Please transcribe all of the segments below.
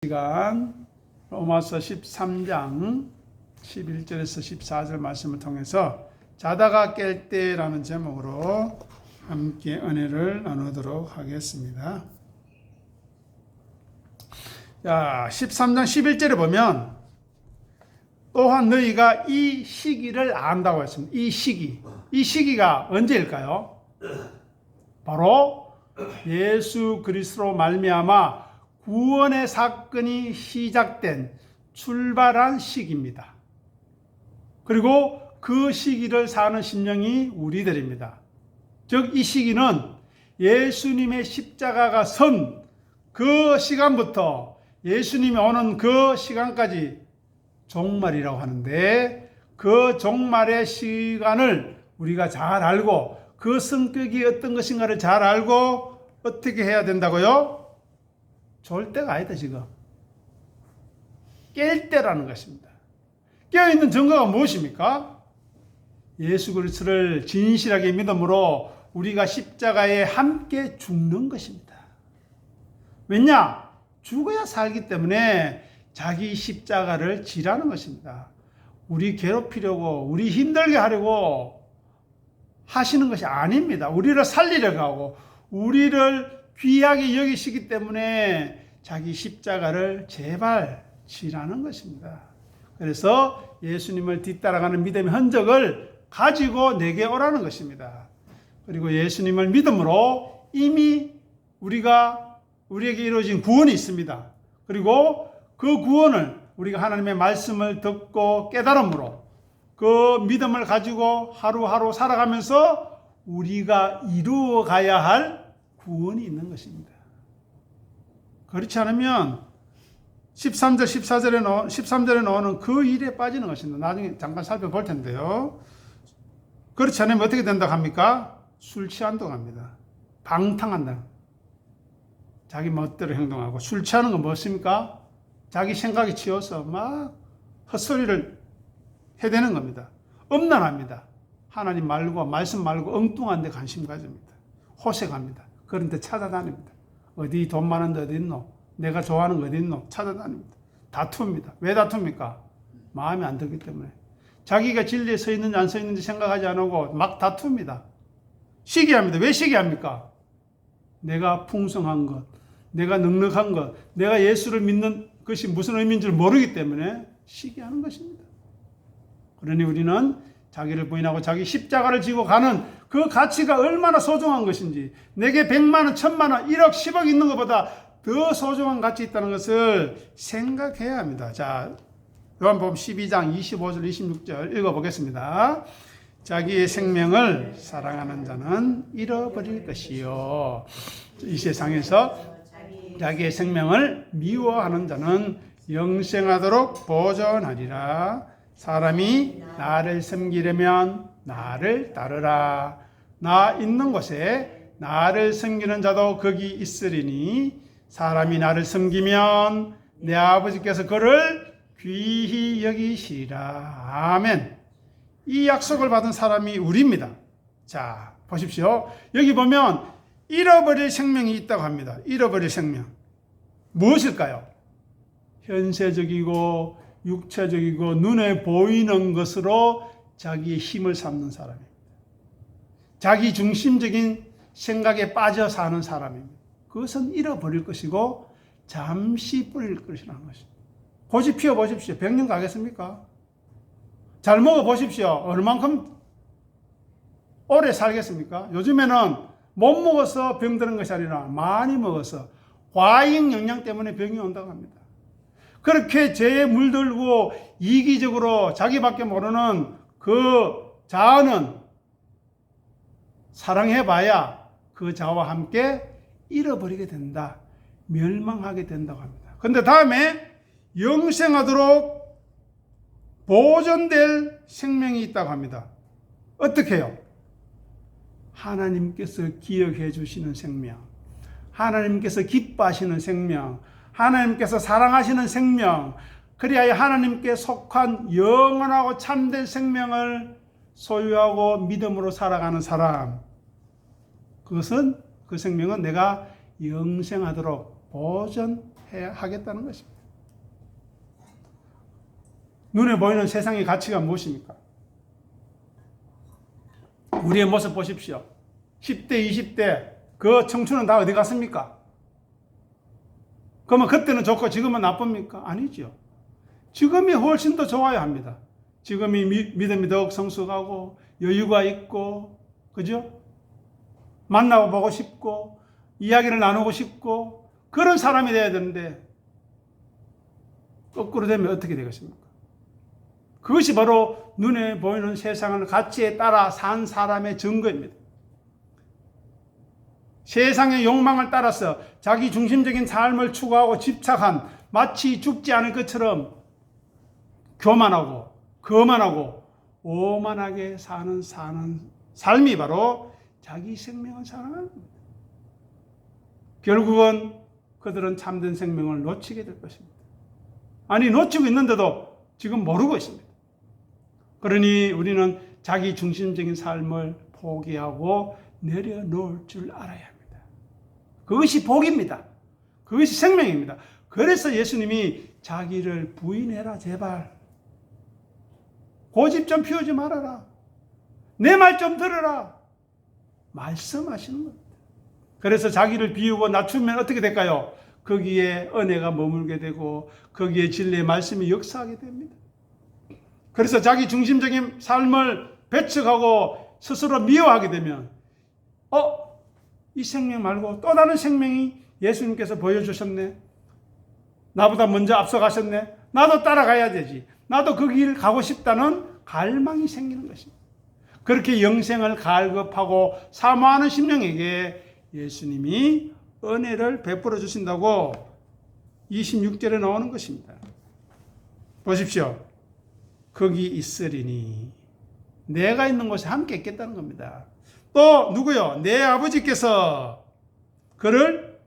시간 로마서 13장 11절에서 14절 말씀을 통해서 자다가 깰 때라는 제목으로 함께 은혜를 나누도록 하겠습니다. 자, 13장 11절에 보면 또한 너희가 이 시기를 안다고 했습니다. 이 시기가 언제일까요? 바로 예수 그리스도로 말미암아 구원의 사건이 시작된 출발한 시기입니다. 그리고 그 시기를 사는 심령이 우리들입니다. 즉 이 시기는 예수님의 십자가가 선 그 시간부터 예수님이 오는 그 시간까지 종말이라고 하는데, 그 종말의 시간을 우리가 잘 알고 그 성격이 어떤 것인가를 잘 알고 어떻게 해야 된다고요? 졸 때가 아니다. 지금 깰 때라는 것입니다. 깨어있는 증거가 무엇입니까? 예수 그리스도를 진실하게 믿음으로 우리가 십자가에 함께 죽는 것입니다. 왜냐? 죽어야 살기 때문에 자기 십자가를 지라는 것입니다. 우리 괴롭히려고, 우리 힘들게 하려고 하시는 것이 아닙니다. 우리를 살리려고 하고 우리를 귀하게 여기시기 때문에 자기 십자가를 제발 지라는 것입니다. 그래서 예수님을 뒤따라가는 믿음의 흔적을 가지고 내게 오라는 것입니다. 그리고 예수님을 믿음으로 이미 우리에게 이루어진 구원이 있습니다. 그리고 그 구원을 우리가 하나님의 말씀을 듣고 깨달음으로 그 믿음을 가지고 하루하루 살아가면서 우리가 이루어가야 할 구원이 있는 것입니다. 그렇지 않으면 13절, 13절에 나오는 그 일에 빠지는 것입니다. 나중에 잠깐 살펴볼 텐데요. 그렇지 않으면 어떻게 된다고 합니까? 술 취한다고 합니다. 방탕한다. 자기 멋대로 행동하고, 술 취하는 건 무엇입니까? 자기 생각에 치여서 막 헛소리를 해대는 겁니다. 엄난합니다. 하나님 말고 말씀 말고 엉뚱한 데 관심 가집니다. 호색합니다. 그런 데 찾아다닙니다. 어디 돈 많은 데 어디 있노? 내가 좋아하는 거 어디 있노? 찾아다닙니다. 다툽니다. 왜 다툽니까? 마음에 안 들기 때문에. 자기가 진리에 서 있는지 안 서 있는지 생각하지 않고 막 다툽니다. 시기합니다. 왜 시기합니까? 내가 풍성한 것, 내가 넉넉한 것, 내가 예수를 믿는 것이 무슨 의미인 줄 모르기 때문에 시기하는 것입니다. 그러니 우리는 자기를 부인하고 자기 십자가를 지고 가는 그 가치가 얼마나 소중한 것인지, 내게 100만 원, 1000만 원, 1억, 10억 있는 것보다 더 소중한 가치 있다는 것을 생각해야 합니다. 자, 요한복음 12장 25절, 26절 읽어보겠습니다. 자기의 생명을 사랑하는 자는 잃어버릴 것이요, 이 세상에서 자기의 생명을 미워하는 자는 영생하도록 보존하리라. 사람이 나를 섬기려면 나를 따르라. 나 있는 곳에 나를 섬기는 자도 거기 있으리니 사람이 나를 섬기면 내 아버지께서 그를 귀히 여기시리라. 아멘. 이 약속을 받은 사람이 우리입니다. 자, 보십시오. 여기 보면 잃어버릴 생명이 있다고 합니다. 잃어버릴 생명. 무엇일까요? 현세적이고 육체적이고 눈에 보이는 것으로 자기의 힘을 삼는 사람입니다. 자기 중심적인 생각에 빠져 사는 사람입니다. 그것은 잃어버릴 것이고 잠시 뿌릴 것이라는 것입니다. 고집 피워보십시오. 100년 가겠습니까? 잘 먹어보십시오. 얼만큼 오래 살겠습니까? 요즘에는 못 먹어서 병드는 것이 아니라 많이 먹어서 과잉 영양 때문에 병이 온다고 합니다. 그렇게 죄에 물들고 이기적으로 자기밖에 모르는 그 자아는 사랑해봐야 그 자아와 함께 잃어버리게 된다. 멸망하게 된다고 합니다. 그런데 다음에 영생하도록 보존될 생명이 있다고 합니다. 어떻게 해요? 하나님께서 기억해 주시는 생명, 하나님께서 기뻐하시는 생명, 하나님께서 사랑하시는 생명, 그리하여 하나님께 속한 영원하고 참된 생명을 소유하고 믿음으로 살아가는 사람, 그 생명은 내가 영생하도록 보존해 해야 하겠다는 것입니다. 눈에 보이는 세상의 가치가 무엇입니까? 우리의 모습 보십시오. 10대, 20대 그 청춘은 다 어디 갔습니까? 그러면 그때는 좋고 지금은 나쁩니까? 아니죠. 지금이 훨씬 더 좋아야 합니다. 지금이 믿음이 더욱 성숙하고 여유가 있고, 그죠? 만나고 보고 싶고 이야기를 나누고 싶고 그런 사람이 돼야 되는데 거꾸로 되면 어떻게 되겠습니까? 그것이 바로 눈에 보이는 세상을 가치에 따라 산 사람의 증거입니다. 세상의 욕망을 따라서 자기 중심적인 삶을 추구하고 집착한 마치 죽지 않을 것처럼 교만하고 거만하고 오만하게 사는 삶이 바로 자기 생명을 사랑하는 겁니다. 결국은 그들은 참된 생명을 놓치게 될 것입니다. 아니, 놓치고 있는데도 지금 모르고 있습니다. 그러니 우리는 자기 중심적인 삶을 포기하고 내려놓을 줄 알아야 합니다. 그것이 복입니다. 그것이 생명입니다. 그래서 예수님이 자기를 부인해라 제발. 고집 좀 피우지 말아라. 내 말 좀 들어라. 말씀하시는 겁니다. 그래서 자기를 비우고 낮추면 어떻게 될까요? 거기에 은혜가 머물게 되고 거기에 진리의 말씀이 역사하게 됩니다. 그래서 자기 중심적인 삶을 배척하고 스스로 미워하게 되면 이 생명 말고 또 다른 생명이 예수님께서 보여주셨네. 나보다 먼저 앞서가셨네. 나도 따라가야 되지. 나도 그 길을 가고 싶다는 갈망이 생기는 것입니다. 그렇게 영생을 갈급하고 사모하는 심령에게 예수님이 은혜를 베풀어 주신다고 26절에 나오는 것입니다. 보십시오. 거기 있으리니 내가 있는 곳에 함께 있겠다는 겁니다. 또 누구요? 내 아버지께서 그를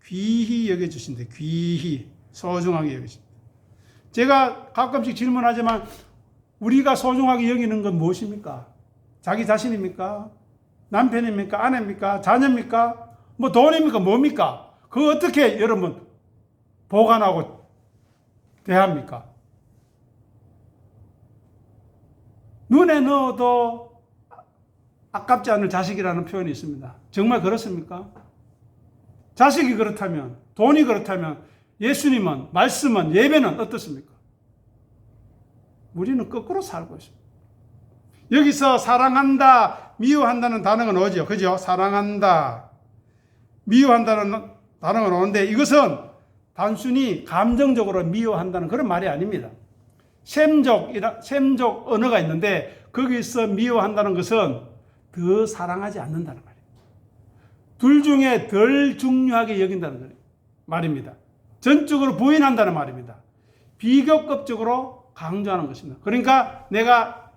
귀히 여겨주신대. 귀히 소중하게 여기십니다. 제가 가끔씩 질문하지만 우리가 소중하게 여기는 건 무엇입니까? 자기 자신입니까? 남편입니까? 아내입니까? 자녀입니까? 뭐 돈입니까? 뭡니까? 그거 어떻게 여러분 보관하고 대합니까? 눈에 넣어도 아깝지 않을 자식이라는 표현이 있습니다. 정말 그렇습니까? 자식이 그렇다면, 돈이 그렇다면 예수님은, 말씀은, 예배는 어떻습니까? 우리는 거꾸로 살고 있습니다. 여기서 사랑한다, 미워한다는 단어가 나오죠. 그죠? 사랑한다, 미워한다는 단어가 나오는데 이것은 단순히 감정적으로 미워한다는 그런 말이 아닙니다. 셈족 언어가 있는데 거기서 미워한다는 것은 더 사랑하지 않는다는 말이에요. 둘 중에 덜 중요하게 여긴다는 말입니다. 전적으로 부인한다는 말입니다. 비교급적으로 강조하는 것입니다. 그러니까 내가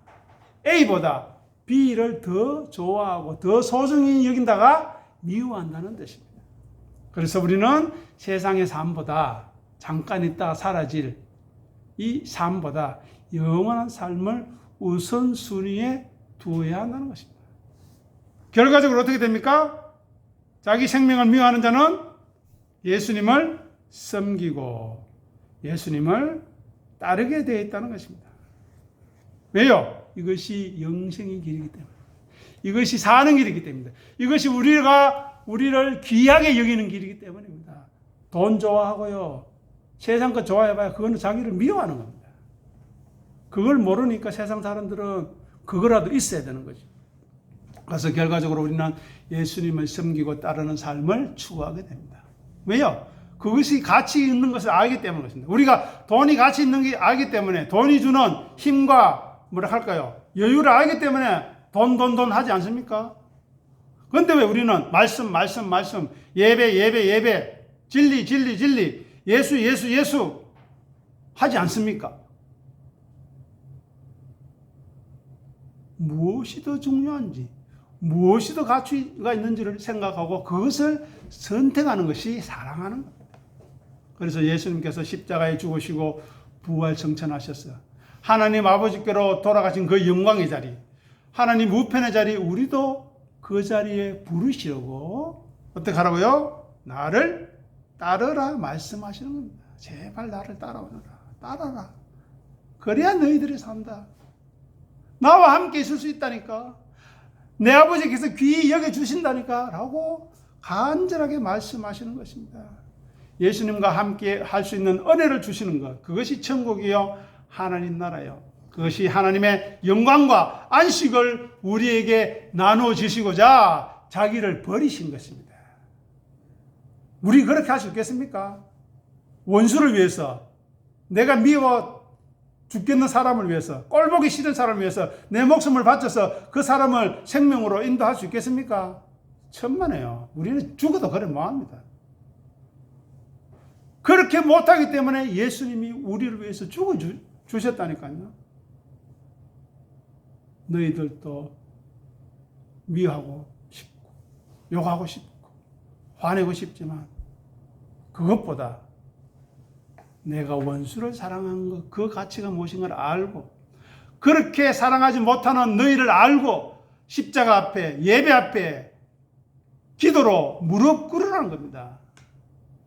A보다 B를 더 좋아하고 더 소중히 여긴다가 미워한다는 뜻입니다. 그래서 우리는 세상의 삶보다 잠깐 있다가 사라질 이 삶보다 영원한 삶을 우선순위에 두어야 한다는 것입니다. 결과적으로 어떻게 됩니까? 자기 생명을 미워하는 자는 예수님을 섬기고 예수님을 따르게 되어 있다는 것입니다. 왜요? 이것이 영생의 길이기 때문에. 이것이 사는 길이기 때문에. 이것이 우리를 귀하게 여기는 길이기 때문입니다. 돈 좋아하고요. 세상 것 좋아해봐야 그거는 자기를 미워하는 겁니다. 그걸 모르니까 세상 사람들은 그거라도 있어야 되는 거죠. 그래서 결과적으로 우리는 예수님을 섬기고 따르는 삶을 추구하게 됩니다. 왜요? 그것이 가치 있는 것을 알기 때문에 그렇습니다. 우리가 돈이 가치 있는 게 알기 때문에 돈이 주는 힘과 뭐라 할까요? 여유를 알기 때문에 돈 하지 않습니까? 그런데 왜 우리는 말씀, 예배, 진리, 예수 하지 않습니까? 무엇이 더 중요한지, 무엇이 더 가치가 있는지를 생각하고 그것을 선택하는 것이 사랑하는 겁니다. 그래서 예수님께서 십자가에 죽으시고 부활 성천하셨어요. 하나님 아버지께로 돌아가신 그 영광의 자리, 하나님 우편의 자리, 우리도 그 자리에 부르시려고 어떻게 하라고요? 나를 따르라 말씀하시는 겁니다. 제발 나를 따라오너라. 따라라. 그래야 너희들이 산다. 나와 함께 있을 수 있다니까. 내 아버지께서 귀히 여겨주신다니까 라고 간절하게 말씀하시는 것입니다. 예수님과 함께 할 수 있는 은혜를 주시는 것, 그것이 천국이요 하나님 나라요. 그것이 하나님의 영광과 안식을 우리에게 나눠주시고자 자기를 버리신 것입니다. 우리 그렇게 할 수 있겠습니까? 원수를 위해서, 내가 미워 죽겠는 사람을 위해서, 꼴보기 싫은 사람을 위해서 내 목숨을 바쳐서 그 사람을 생명으로 인도할 수 있겠습니까? 천만에요. 우리는 죽어도 그래 뭐합니다. 그렇게 못하기 때문에 예수님이 우리를 위해서 죽어주셨다니까요. 너희들도 미워하고 싶고 욕하고 싶고 화내고 싶지만 그것보다 내가 원수를 사랑한 것, 그 가치가 무엇인 걸 알고 그렇게 사랑하지 못하는 너희를 알고 십자가 앞에, 예배 앞에 기도로 무릎 꿇으라는 겁니다.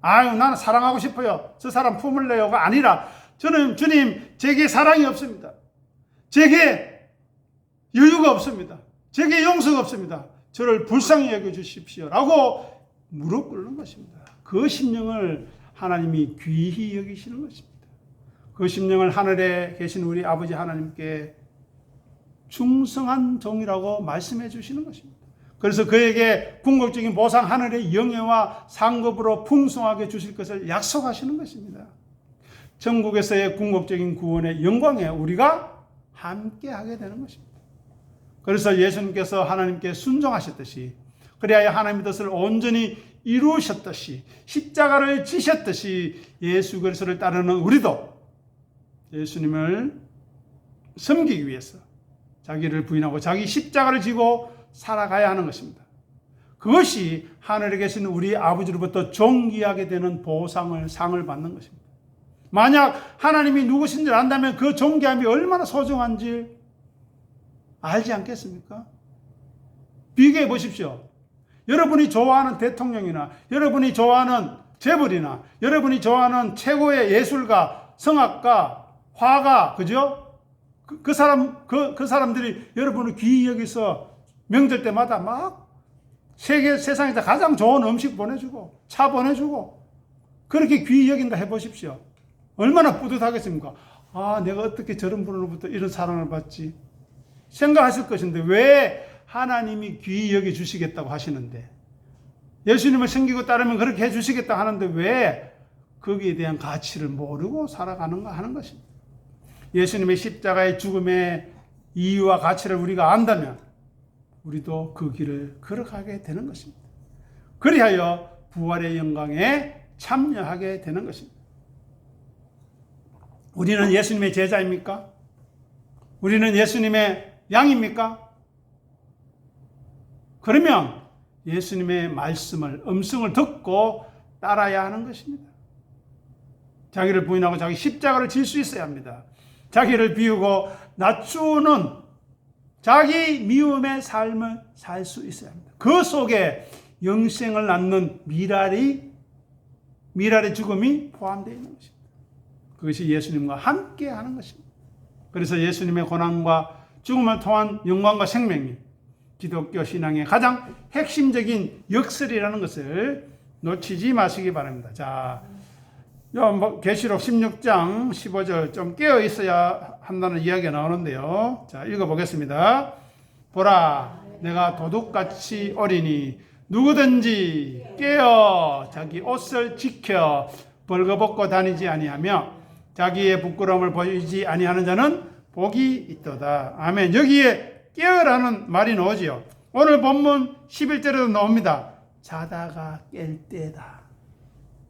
아유, 나는 사랑하고 싶어요. 저 사람 품을래요가 아니라 저는 주님, 제게 사랑이 없습니다. 제게 여유가 없습니다. 제게 용서가 없습니다. 저를 불쌍히 여겨주십시오. 라고 무릎 꿇는 것입니다. 그 심령을 하나님이 귀히 여기시는 것입니다. 그 심령을 하늘에 계신 우리 아버지 하나님께 충성한 종이라고 말씀해 주시는 것입니다. 그래서 그에게 궁극적인 보상 하늘의 영예와 상급으로 풍성하게 주실 것을 약속하시는 것입니다. 천국에서의 궁극적인 구원의 영광에 우리가 함께하게 되는 것입니다. 그래서 예수님께서 하나님께 순종하셨듯이, 그래야 하나님의 뜻을 온전히 이루셨듯이, 십자가를 지셨듯이 예수 그리스도를 따르는 우리도 예수님을 섬기기 위해서 자기를 부인하고 자기 십자가를 지고 살아가야 하는 것입니다. 그것이 하늘에 계신 우리 아버지로부터 존귀하게 되는 상을 받는 것입니다. 만약 하나님이 누구신지 안다면 그 존귀함이 얼마나 소중한지 알지 않겠습니까? 비교해 보십시오. 여러분이 좋아하는 대통령이나 여러분이 좋아하는 재벌이나 여러분이 좋아하는 최고의 예술가, 성악가, 화가, 그죠? 그 사람들이 여러분을 귀히 여기서 명절 때마다 막 세상에서 가장 좋은 음식 보내주고 차 보내주고 그렇게 귀히 여긴다 해보십시오. 얼마나 뿌듯하겠습니까? 아, 내가 어떻게 저런 분으로부터 이런 사랑을 받지? 생각하실 것인데 왜 하나님이 귀히 여겨주시겠다고 하시는데, 예수님을 섬기고 따르면 그렇게 해주시겠다 하는데 왜 거기에 대한 가치를 모르고 살아가는가 하는 것입니다. 예수님의 십자가의 죽음의 이유와 가치를 우리가 안다면 우리도 그 길을 걸어가게 되는 것입니다. 그리하여 부활의 영광에 참여하게 되는 것입니다. 우리는 예수님의 제자입니까? 우리는 예수님의 양입니까? 그러면 예수님의 말씀을, 음성을 듣고 따라야 하는 것입니다. 자기를 부인하고 자기 십자가를 질 수 있어야 합니다. 자기를 비우고 낮추는 자기 미움의 삶을 살 수 있어야 합니다. 그 속에 영생을 낳는 미랄의 죽음이 포함되어 있는 것입니다. 그것이 예수님과 함께 하는 것입니다. 그래서 예수님의 고난과 죽음을 통한 영광과 생명이 기독교 신앙의 가장 핵심적인 역설이라는 것을 놓치지 마시기 바랍니다. 자, 계시록 16장 15절 좀 깨어 있어야 한다는 이야기가 나오는데요. 자, 읽어보겠습니다. 보라, 내가 도둑같이 오리니 누구든지 깨어 자기 옷을 지켜 벌거벗고 다니지 아니하며 자기의 부끄러움을 보이지 아니하는 자는 복이 있도다. 아멘. 여기에 깨어라는 말이 나오지요. 오늘 본문 11절에도 나옵니다. 자다가 깰 때다.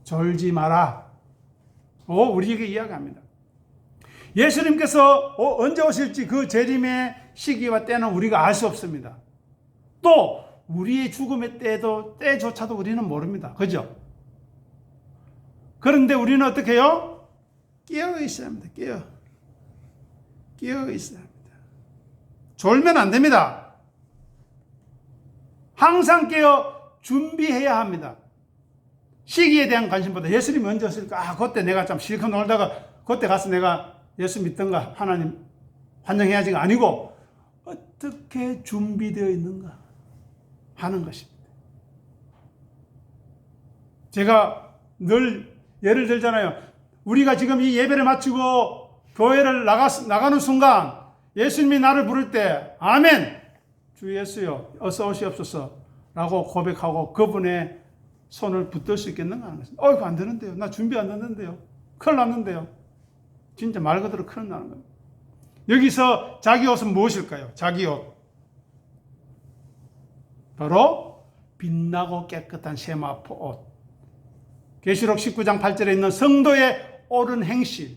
졸지 마라. 우리에게 이야기합니다. 예수님께서 언제 오실지 그 재림의 시기와 때는 우리가 알 수 없습니다. 또 우리의 죽음의 때조차도 우리는 모릅니다. 그죠? 그런데 우리는 어떻게 해요? 깨어 있어야 합니다. 깨어 있어야 합니다. 졸면 안 됩니다. 항상 깨어 준비해야 합니다. 시기에 대한 관심보다 예수님이 언제 왔을까? 그때 내가 좀 실컷 놀다가 그때 가서 내가 예수 믿던가 하나님 환영해야지가 아니고 어떻게 준비되어 있는가 하는 것입니다. 제가 늘 예를 들잖아요. 우리가 지금 이 예배를 마치고 교회를 나가는 순간 예수님이 나를 부를 때 아멘 주 예수여 어서 오시옵소서 라고 고백하고 그분의 손을 붙들 수 있겠는가 하는 것입니다. 이거 안 되는데요. 나 준비 안 됐는데요. 큰일 났는데요. 진짜 말 그대로 큰일 나는 거예요. 여기서 자기 옷은 무엇일까요? 자기 옷. 바로 빛나고 깨끗한 세마포 옷. 계시록 19장 8절에 있는 성도의 옳은 행실.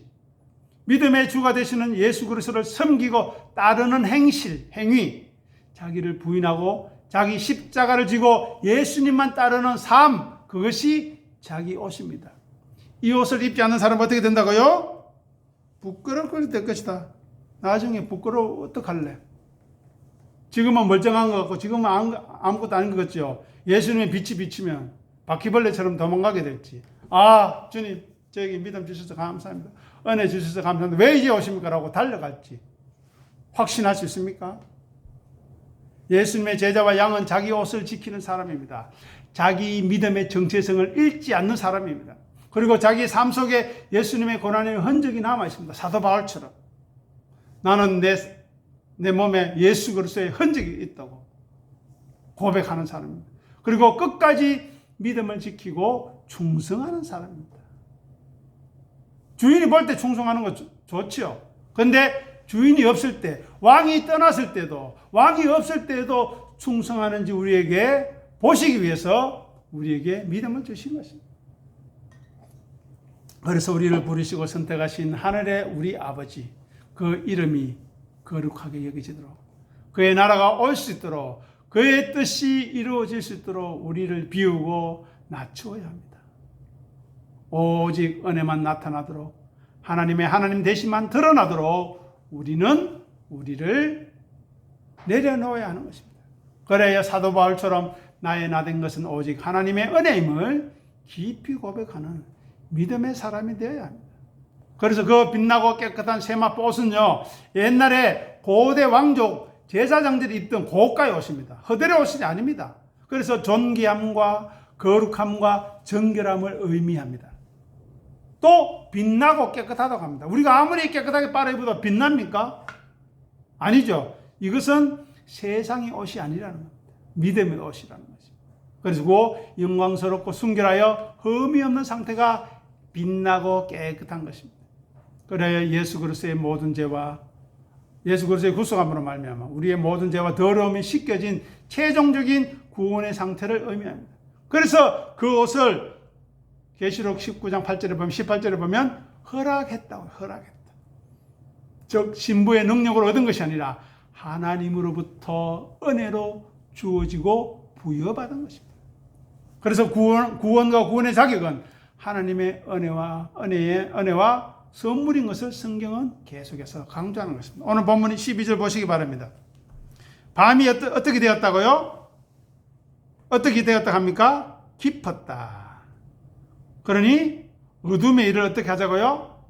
믿음의 주가 되시는 예수 그리스도를 섬기고 따르는 행실, 행위. 자기를 부인하고 자기 십자가를 지고 예수님만 따르는 삶, 그것이 자기 옷입니다. 이 옷을 입지 않는 사람은 어떻게 된다고요? 부끄럽게 될 것이다. 나중에 부끄러워 어떡할래? 지금은 멀쩡한 것 같고 지금은 아무것도 아닌 것 같죠. 예수님의 빛이 비치면 바퀴벌레처럼 도망가게 될지. 아 주님 저에게 믿음 주셔서 감사합니다. 은혜 주셔서 감사합니다. 왜 이제 오십니까? 라고 달려갈지 확신할 수 있습니까? 예수님의 제자와 양은 자기 옷을 지키는 사람입니다. 자기 믿음의 정체성을 잃지 않는 사람입니다. 그리고 자기 삶 속에 예수님의 고난의 흔적이 남아 있습니다. 사도 바울처럼 나는 내 몸에 예수 그리스도의 흔적이 있다고 고백하는 사람입니다. 그리고 끝까지 믿음을 지키고 충성하는 사람입니다. 주인이 볼 때 충성하는 거 좋죠. 그런데 주인이 없을 때, 왕이 떠났을 때도, 왕이 없을 때도 충성하는지 우리에게 보시기 위해서 우리에게 믿음을 주신 것입니다. 그래서 우리를 부르시고 선택하신 하늘의 우리 아버지, 그 이름이 거룩하게 여기지도록, 그의 나라가 올 수 있도록, 그의 뜻이 이루어질 수 있도록 우리를 비우고 낮추어야 합니다. 오직 은혜만 나타나도록, 하나님의 하나님 되심만 드러나도록 우리는 우리를 내려놓아야 하는 것입니다. 그래야 사도 바울처럼 나의 나된 것은 오직 하나님의 은혜임을 깊이 고백하는 믿음의 사람이 되어야 합니다. 그래서 그 빛나고 깨끗한 세마포 옷은요, 옛날에 고대 왕족 제사장들이 입던 고가의 옷입니다. 허들의 옷이 아닙니다. 그래서 존귀함과 거룩함과 정결함을 의미합니다. 또 빛나고 깨끗하다고 합니다. 우리가 아무리 깨끗하게 빨아 입어도 빛납니까? 아니죠. 이것은 세상의 옷이 아니라는 겁니다. 믿음의 옷이라는 것입니다. 그리고 영광스럽고 순결하여 흠이 없는 상태가 빛나고 깨끗한 것입니다. 그래야 예수 그리스도의 모든 죄와 예수 그리스도의 구속함으로 말미암아 우리의 모든 죄와 더러움이 씻겨진 최종적인 구원의 상태를 의미합니다. 그래서 그 옷을 계시록 19장 8절에 보면 18절에 보면 허락했다고 허락했다. 즉 신부의 능력으로 얻은 것이 아니라 하나님으로부터 은혜로 주어지고 부여받은 것입니다. 그래서 구원과 구원의 자격은 하나님의 은혜와 선물인 것을 성경은 계속해서 강조하는 것입니다. 오늘 본문이 12절 보시기 바랍니다. 밤이 어떻게 되었다고요? 어떻게 되었다 합니까? 깊었다. 그러니 어둠의 일을 어떻게 하자고요?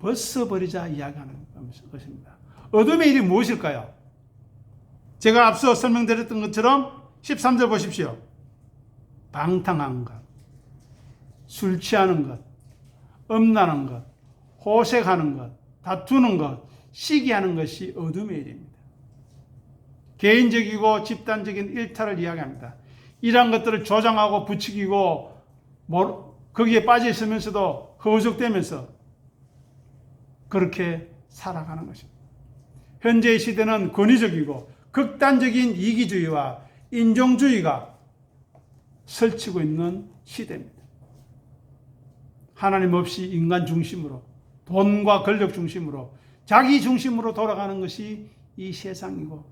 벗어버리자 이야기하는 것입니다. 어둠의 일이 무엇일까요? 제가 앞서 설명드렸던 것처럼 13절 보십시오. 방탕한 것, 술 취하는 것, 음란한 것, 호색하는 것, 다투는 것, 시기하는 것이 어둠의 일입니다. 개인적이고 집단적인 일탈을 이야기합니다. 이러한 것들을 조장하고 부추기고 거기에 빠져 있으면서도 허우적대면서 그렇게 살아가는 것입니다. 현재의 시대는 권위적이고 극단적인 이기주의와 인종주의가 설치고 있는 시대입니다. 하나님 없이 인간 중심으로, 돈과 권력 중심으로, 자기 중심으로 돌아가는 것이 이 세상이고,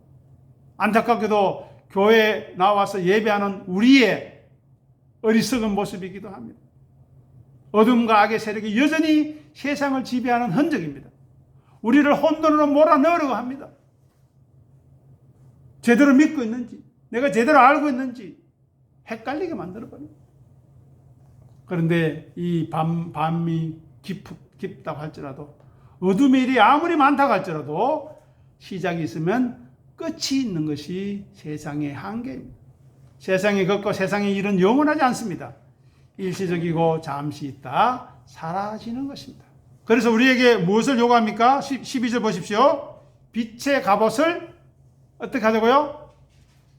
안타깝게도 교회에 나와서 예배하는 우리의 어리석은 모습이기도 합니다. 어둠과 악의 세력이 여전히 세상을 지배하는 흔적입니다. 우리를 혼돈으로 몰아넣으려고 합니다. 제대로 믿고 있는지, 내가 제대로 알고 있는지 헷갈리게 만들어버립니다. 그런데 이 밤이 깊다고 할지라도, 어둠의 일이 아무리 많다고 할지라도 시작이 있으면 끝이 있는 것이 세상의 한계입니다. 세상의 것과 세상의 일은 영원하지 않습니다. 일시적이고 잠시 있다 사라지는 것입니다. 그래서 우리에게 무엇을 요구합니까? 12절 보십시오. 빛의 갑옷을 어떻게 하자고요?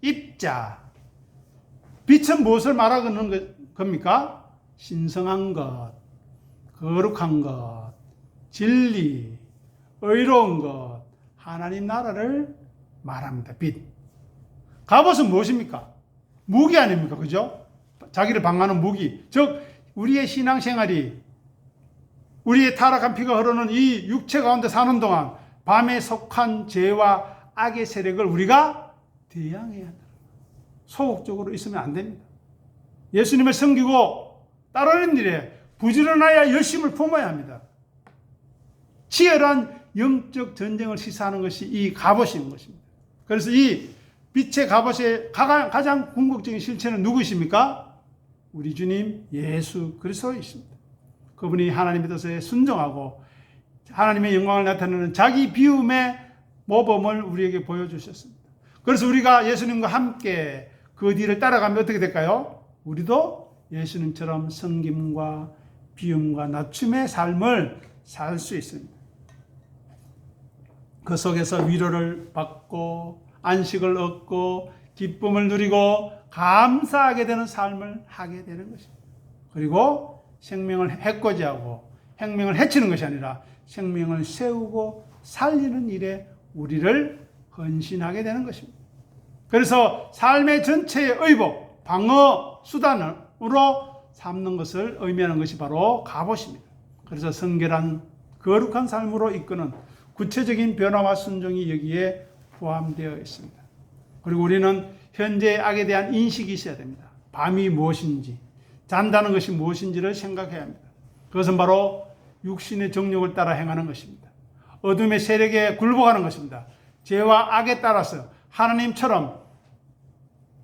입자. 빛은 무엇을 말하는 겁니까? 신성한 것, 거룩한 것, 진리, 의로운 것, 하나님 나라를 말합니다. 빛. 갑옷은 무엇입니까? 무기 아닙니까? 그죠? 자기를 방하는 무기. 즉, 우리의 신앙생활이, 우리의 타락한 피가 흐르는 이 육체 가운데 사는 동안 밤에 속한 죄와 악의 세력을 우리가 대항해야 한다. 소극적으로 있으면 안 됩니다. 예수님을 섬기고 따르는 일에 부지런하여 열심을 품어야 합니다. 치열한 영적 전쟁을 시사하는 것이 이 갑옷인 것입니다. 그래서 이 빛의 갑옷의 가장 궁극적인 실체는 누구이십니까? 우리 주님 예수 그리스도이십니다. 그분이 하나님의 뜻에 순종하고 하나님의 영광을 나타내는 자기 비움의 모범을 우리에게 보여주셨습니다. 그래서 우리가 예수님과 함께 그 뒤를 따라가면 어떻게 될까요? 우리도 예수님처럼 섬김과 비움과 낮춤의 삶을 살 수 있습니다. 그 속에서 위로를 받고 안식을 얻고 기쁨을 누리고 감사하게 되는 삶을 하게 되는 것입니다. 그리고 생명을 해코지하고 생명을 해치는 것이 아니라 생명을 세우고 살리는 일에 우리를 헌신하게 되는 것입니다. 그래서 삶의 전체의 의복, 방어 수단으로 삼는 것을 의미하는 것이 바로 갑옷입니다. 그래서 성결한 거룩한 삶으로 이끄는 구체적인 변화와 순종이 여기에 포함되어 있습니다. 그리고 우리는 현재의 악에 대한 인식이 있어야 됩니다. 밤이 무엇인지, 잔다는 것이 무엇인지를 생각해야 합니다. 그것은 바로 육신의 정욕을 따라 행하는 것입니다. 어둠의 세력에 굴복하는 것입니다. 죄와 악에 따라서 하나님처럼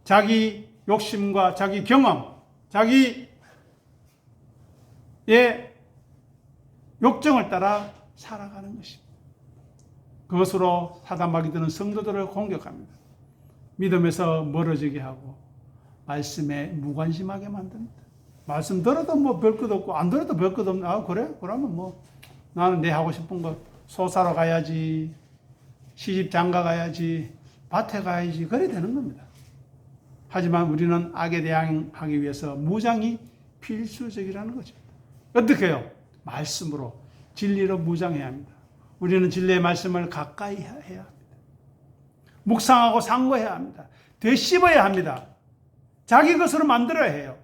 자기 욕심과 자기 경험, 자기의 욕정을 따라 살아가는 것입니다. 그것으로 사단마귀 드는 성도들을 공격합니다. 믿음에서 멀어지게 하고 말씀에 무관심하게 만듭니다. 말씀 들어도 뭐 별 것 없고 안 들어도 별 것 없네. 아 그래? 그러면 뭐 나는 내 하고 싶은 거 소사로 가야지, 시집 장가 가야지, 밭에 가야지 그래 되는 겁니다. 하지만 우리는 악에 대항하기 위해서 무장이 필수적이라는 거죠. 어떻게 해요? 말씀으로 진리로 무장해야 합니다. 우리는 진리의 말씀을 가까이 해야 합니다. 묵상하고 상고해야 합니다. 되씹어야 합니다. 자기 것으로 만들어야 해요.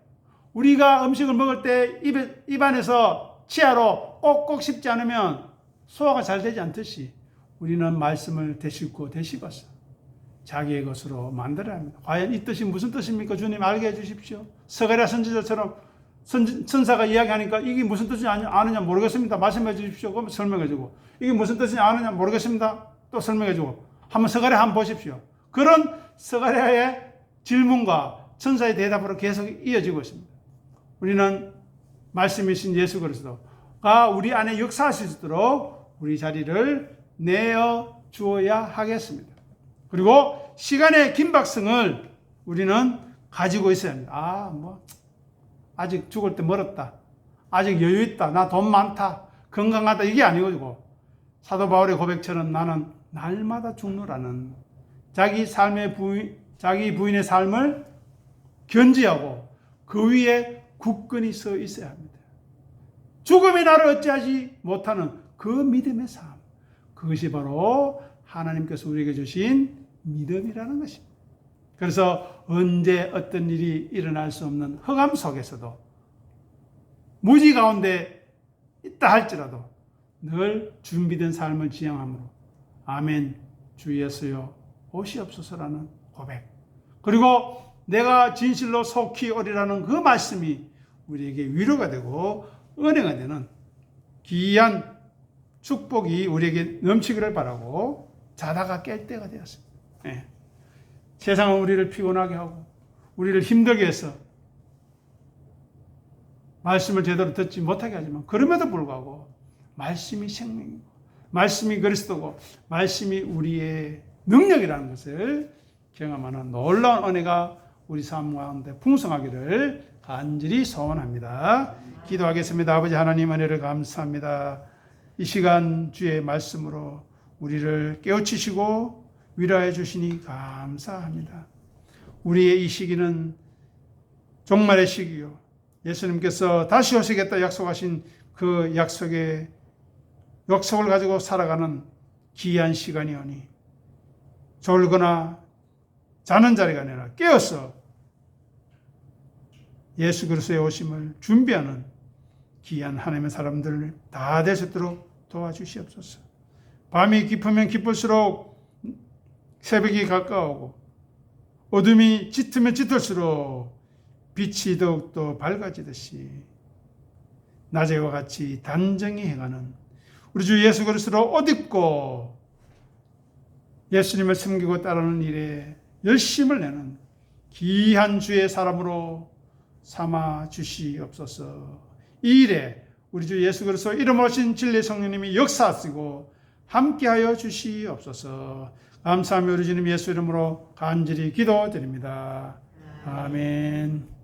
우리가 음식을 먹을 때 입안에서 치아로 꼭꼭 씹지 않으면 소화가 잘 되지 않듯이 우리는 말씀을 되씹고 되씹어서 자기의 것으로 만들어야 합니다. 과연 이 뜻이 무슨 뜻입니까? 주님 알게 해주십시오. 스가랴 선지자처럼 천사가 이야기하니까 이게 무슨 뜻인지 아느냐 모르겠습니다. 말씀해 주십시오. 그럼 설명해주고 이게 무슨 뜻인지 아느냐 모르겠습니다. 또 설명해주고 한번 스가랴 한번 보십시오. 그런 스가랴의 질문과 천사의 대답으로 계속 이어지고 있습니다. 우리는 말씀이신 예수 그리스도가 우리 안에 역사하실 수 있도록 우리 자리를 내어 주어야 하겠습니다. 그리고 시간의 긴박성을 우리는 가지고 있어야 합니다. 아직 죽을 때 멀었다. 아직 여유 있다. 나 돈 많다. 건강하다. 이게 아니고 사도 바울의 고백처럼 나는 날마다 죽노라는 자기 부인의 삶을 견지하고 그 위에 굳건히 서 있어야 합니다. 죽음이 나를 어찌하지 못하는 그 믿음의 삶. 그것이 바로 하나님께서 우리에게 주신 믿음이라는 것입니다. 그래서 언제 어떤 일이 일어날 수 없는 흑암 속에서도 무지 가운데 있다 할지라도 늘 준비된 삶을 지향함으로 아멘 주 예수여 오시옵소서라는 고백, 그리고 내가 진실로 속히 오리라는 그 말씀이 우리에게 위로가 되고 은혜가 되는 귀한 축복이 우리에게 넘치기를 바라고 자다가 깰 때가 되었습니다. 네. 세상은 우리를 피곤하게 하고 우리를 힘들게 해서 말씀을 제대로 듣지 못하게 하지만 그럼에도 불구하고 말씀이 생명이고 말씀이 그리스도고 말씀이 우리의 능력이라는 것을 경험하는 놀라운 은혜가 우리 삶 가운데 풍성하기를 간절히 소원합니다. 기도하겠습니다. 아버지 하나님 은혜를 감사합니다. 이 시간 주의 말씀으로 우리를 깨우치시고 위로해 주시니 감사합니다. 우리의 이 시기는 종말의 시기요. 예수님께서 다시 오시겠다 약속하신 그 약속을 가지고 살아가는 귀한 시간이오니 졸거나 자는 자리가 아니라 깨어서 예수 그리스도의 오심을 준비하는 귀한 하나님의 사람들 다 될 수 있도록 도와주시옵소서. 밤이 깊으면 깊을수록 새벽이 가까우고 어둠이 짙으면 짙을수록 빛이 더욱더 밝아지듯이 낮에와 같이 단정히 행하는 우리 주 예수 그리스도를 옷 입고 예수님을 섬기고 따르는 일에 열심을 내는 귀한 주의 사람으로 삼아 주시옵소서. 이 일에 우리 주 예수 그리스도 이름으로 오신 진리의 성령님이 역사하시고 함께하여 주시옵소서. 감사하며 우리 주님 예수 이름으로 간절히 기도드립니다. 아멘.